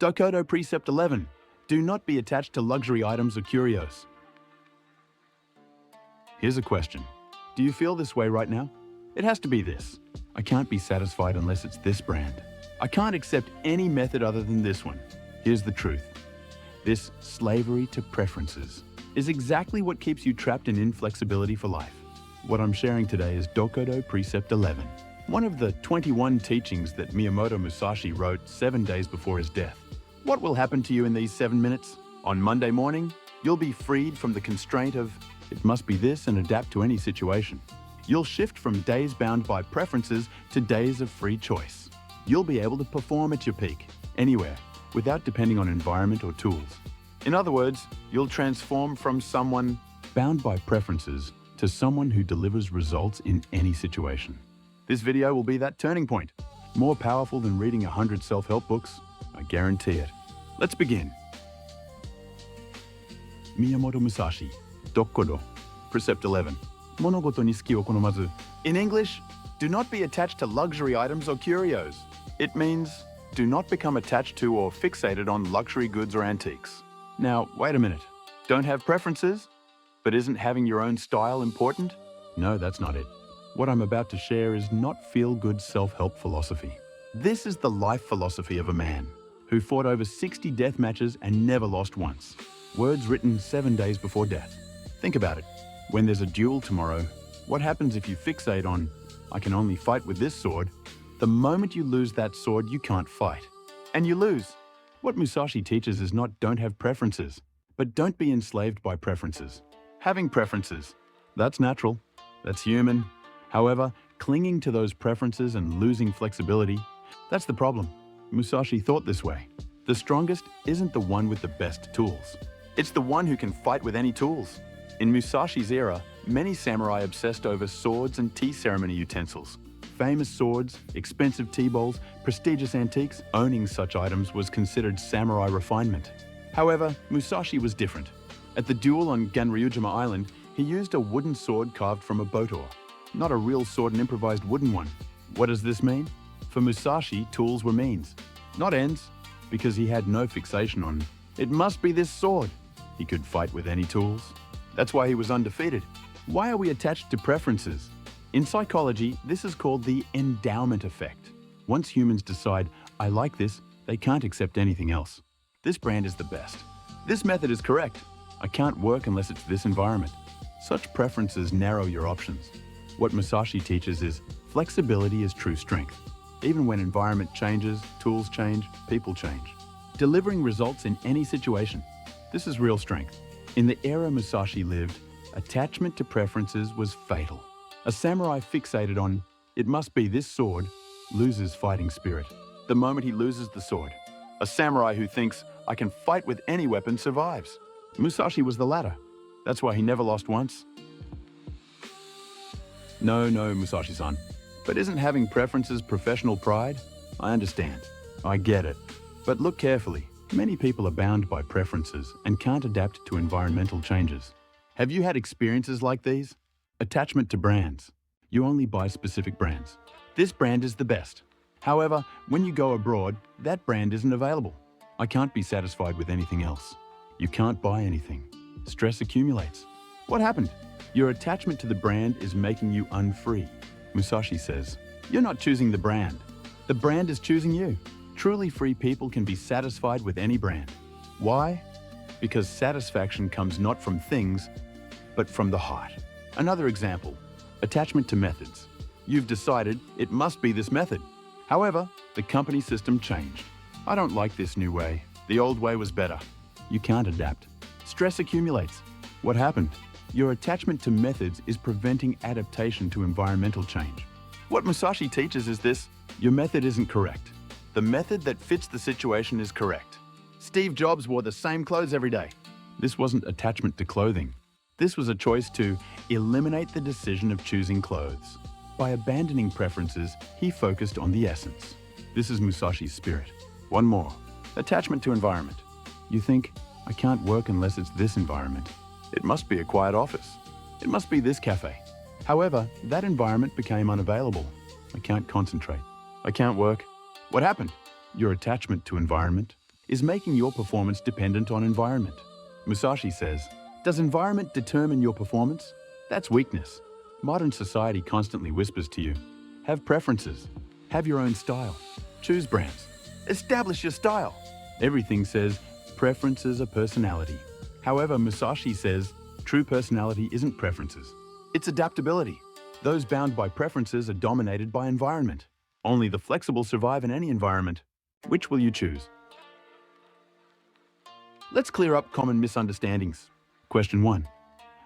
Dokkodo Precept 11. Do not be attached to luxury items or curios. Here's a question. Do you feel this way right now? It has to be this. I can't be satisfied unless it's this brand. I can't accept any method other than this one. Here's the truth. This slavery to preferences is exactly what keeps you trapped in inflexibility for life. What I'm sharing today is Dokkodo Precept 11, one of the 21 teachings that Miyamoto Musashi wrote 7 days before his death. What will happen to you in these 7 minutes? On Monday morning, you'll be freed from the constraint of it must be this and adapt to any situation. You'll shift from days bound by preferences to days of free choice. You'll be able to perform at your peak, anywhere, without depending on environment or tools. In other words, you'll transform from someone bound by preferences to someone who delivers results in any situation. This video will be that turning point. More powerful than reading 100 self-help books, I guarantee it. Let's begin. Miyamoto Musashi Dokkodo, Precept 11. Monogoto ni suki wo konomazu. In English, do not be attached to luxury items or curios. It means do not become attached to or fixated on luxury goods or antiques. Now, wait a minute. Don't have preferences? But isn't having your own style important? No, that's not it. What I'm about to share is not feel-good self-help philosophy. This is the life philosophy of a man who fought over 60 death matches and never lost once. Words written 7 days before death. Think about it. When there's a duel tomorrow, what happens if you fixate on, I can only fight with this sword? The moment you lose that sword, you can't fight. And you lose. What Musashi teaches is not don't have preferences, but don't be enslaved by preferences. Having preferences, that's natural, that's human. However, clinging to those preferences and losing flexibility, that's the problem. Musashi thought this way. The strongest isn't the one with the best tools. It's the one who can fight with any tools. In Musashi's era, many samurai obsessed over swords and tea ceremony utensils. Famous swords, expensive tea bowls, prestigious antiques, owning such items was considered samurai refinement. However, Musashi was different. At the duel on Ganryujima Island, he used a wooden sword carved from a boat oar. Not a real sword, an improvised wooden one. What does this mean? For Musashi, tools were means, not ends, because he had no fixation on it must be this sword. He could fight with any tools. That's why he was undefeated. Why are we attached to preferences? In psychology, this is called the endowment effect. Once humans decide, I like this, they can't accept anything else. This brand is the best. This method is correct. I can't work unless it's this environment. Such preferences narrow your options. What Musashi teaches is flexibility is true strength. Even when environment changes, tools change, people change. Delivering results in any situation. This is real strength. In the era Musashi lived, attachment to preferences was fatal. A samurai fixated on, it must be this sword, loses fighting spirit. The moment he loses the sword. A samurai who thinks, I can fight with any weapon survives. Musashi was the latter. That's why he never lost once. No, Musashi-san. But isn't having preferences professional pride? I understand. I get it. But look carefully. Many people are bound by preferences and can't adapt to environmental changes. Have you had experiences like these? Attachment to brands. You only buy specific brands. This brand is the best. However, when you go abroad, that brand isn't available. I can't be satisfied with anything else. You can't buy anything. Stress accumulates. What happened? Your attachment to the brand is making you unfree. Musashi says, you're not choosing the brand. The brand is choosing you. Truly free people can be satisfied with any brand. Why? Because satisfaction comes not from things, but from the heart. Another example, attachment to methods. You've decided it must be this method. However, the company system changed. I don't like this new way. The old way was better. You can't adapt. Stress accumulates. What happened? Your attachment to methods is preventing adaptation to environmental change. What Musashi teaches is this: your method isn't correct. The method that fits the situation is correct. Steve Jobs wore the same clothes every day. This wasn't attachment to clothing. This was a choice to eliminate the decision of choosing clothes. By abandoning preferences, he focused on the essence. This is Musashi's spirit. One more. Attachment to environment. You think, I can't work unless it's this environment. It must be a quiet office. It must be this cafe. However, that environment became unavailable. I can't concentrate. I can't work. What happened? Your attachment to environment. is making your performance dependent on environment. Musashi says, does environment determine your performance? That's weakness. Modern society constantly whispers to you, have preferences, have your own style, choose brands, establish your style. Everything says preferences are personality. However, Musashi says true personality isn't preferences, it's adaptability. Those bound by preferences are dominated by environment. Only the flexible survive in any environment. Which will you choose? Let's clear up common misunderstandings. Question 1.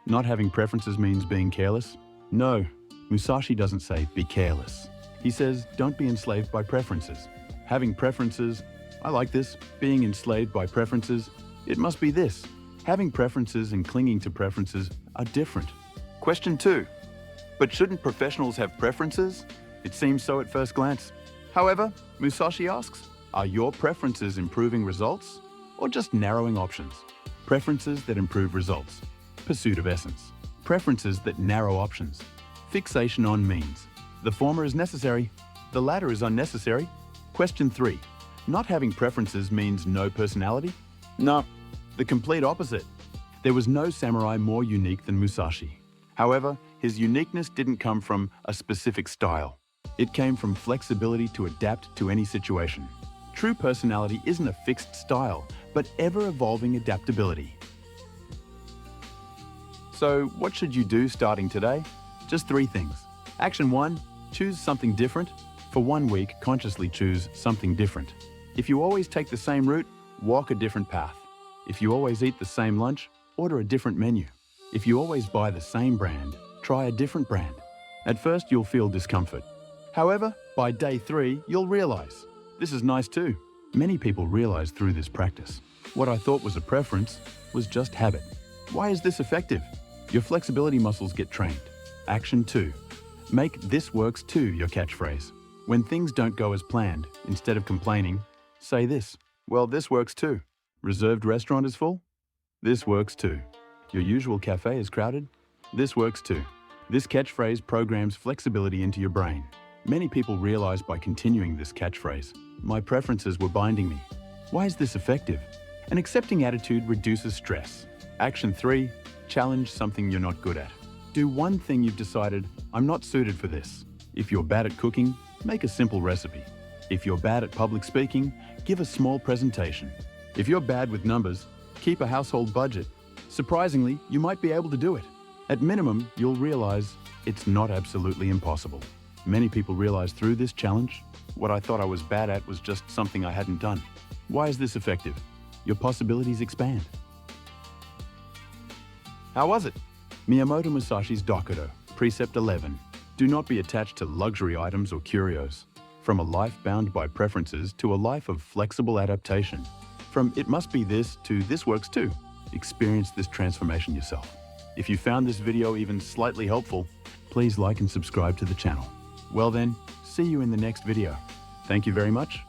Not having preferences means being careless? No, Musashi doesn't say be careless. He says don't be enslaved by preferences. Having preferences, I like this. Being enslaved by preferences, it must be this. Having preferences and clinging to preferences are different. Question 2. But shouldn't professionals have preferences? It seems so at first glance. However, Musashi asks, are your preferences improving results or just narrowing options? Preferences that improve results. Pursuit of essence. Preferences that narrow options. Fixation on means. The former is necessary, the latter is unnecessary. Question 3. Not having preferences means no personality? No, the complete opposite. There was no samurai more unique than Musashi. However, his uniqueness didn't come from a specific style. It came from flexibility to adapt to any situation. True personality isn't a fixed style, but ever-evolving adaptability. So, what should you do starting today? Just 3 things. Action 1, choose something different. For 1 week, consciously choose something different. If you always take the same route, walk a different path. If you always eat the same lunch, order a different menu. If you always buy the same brand, try a different brand. At first, you'll feel discomfort. However, by day 3, you'll realize, this is nice too. Many people realize through this practice, what I thought was a preference was just habit. Why is this effective? Your flexibility muscles get trained. Action 2. Make "this works too" your catchphrase. When things don't go as planned, instead of complaining, say this. Well, this works too. Reserved restaurant is full? This works too. Your usual cafe is crowded? This works too. This catchphrase programs flexibility into your brain. Many people realize by continuing this catchphrase, my preferences were binding me. Why is this effective? An accepting attitude reduces stress. Action 3. Challenge something you're not good at. Do one thing you've decided, I'm not suited for this. If you're bad at cooking, make a simple recipe. If you're bad at public speaking, give a small presentation. If you're bad with numbers, keep a household budget. Surprisingly, you might be able to do it. At minimum, you'll realize it's not absolutely impossible. Many people realize through this challenge, what I thought I was bad at was just something I hadn't done. Why is this effective? Your possibilities expand. How was it? Miyamoto Musashi's Dokkodo, Precept 11. Do not be attached to luxury items or curios. From a life bound by preferences to a life of flexible adaptation. From it must be this to this works too. Experience this transformation yourself. If you found this video even slightly helpful, please like and subscribe to the channel. Well then, see you in the next video. Thank you very much.